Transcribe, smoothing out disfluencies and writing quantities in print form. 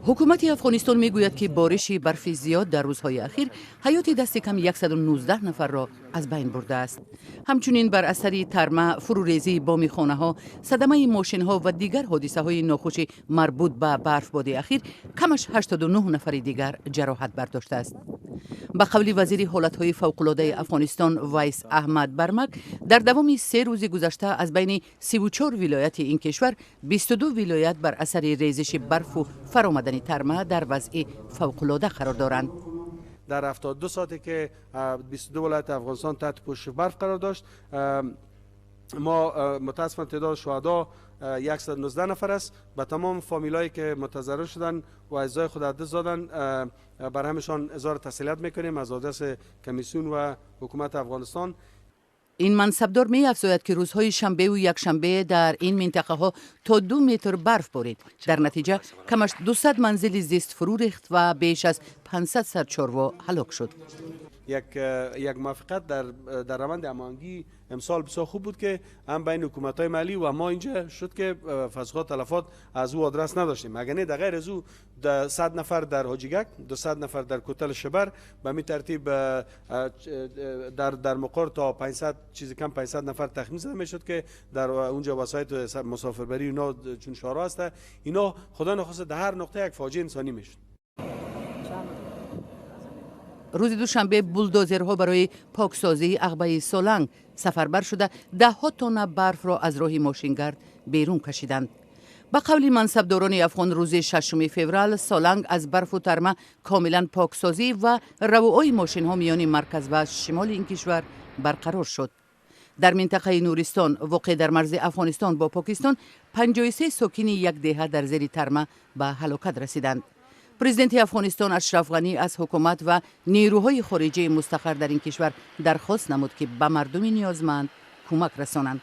حکومت افغانستان میگوید که بارش برف زیاد در روزهای اخیر حیات دست کم 119 نفر را از بین برده است. همچنین بر اثر ترمه، فروریزی بام خانه ها، صدمه ماشین ها و دیگر حادثه های ناخوش مربوط به برفباد اخیر کمش 89 نفر دیگر جراحت برداشته است. به قول وزیر حالتهای فوق‌العاده افغانستان ویس احمد برمک، در دوام 3 روز گذشته از بین 34 ولایت این کشور 22 ولایت بر اثر ریزش برف و فرآمدن ترمه در وضع فوق‌العاده قرار دارند. در 72 ساعتی که 22 ولایت افغانستان تحت پوشش برف قرار داشت، ما متاسفانه تعداد شهدا 119 نفر است. به تمام فامیلایی که متضرر شدن و اعضای خود از دست دادن بر همشان اظهار تسلیت میکنیم از آدرس کمیسیون و حکومت افغانستان. این منصبدار می افزاید که روزهای شنبه و یکشنبه در این منطقه ها تا 2 متر برف بارید. در نتیجه کمش 200 منزل زیست فرو ریخت و بیش از 500 سرچاروا هلاک شد. یک موافقت در روند هماهنگی امسال بسیار خوب بود که هم بین حکومت‌های محلی و ما اینجا شد که فسخ تلفات از او آدرس نداشتیم. اگر نه در غیر از او 100 نفر در حاجیگک، 200 نفر در کوتل شبر، به می ترتیب در مقر تا 500 چیز کم 500 نفر تخمین زده میشد که در اونجا وسایط مسافربری اینا چون شارع است، اینا خدا نخواسته در هر نقطه یک فاجعه انسانی میشد. روز دوشنبه بولدوزرها برای پاکسازی عقبه سولنگ سفربر شده 10 تن برف را از راه ماشینگرد بیرون کشیدند. به قول منصبداران افغان روز 6 فوریه سولنگ از برف و ترمه کاملا پاکسازی و روهای ماشین ها میان مرکز و شمال این کشور برقرار شد. در منطقه نورستان واقع در مرز افغانستان با پاکستان 53 ساکن یک دهه در زیر ترمه به هلاکت رسیدند. پرزیدنت افغانستان اشرف غنی از حکومت و نیروهای خارجی مستقر در این کشور درخواست نمود که به مردم نیازمند کمک رسانند.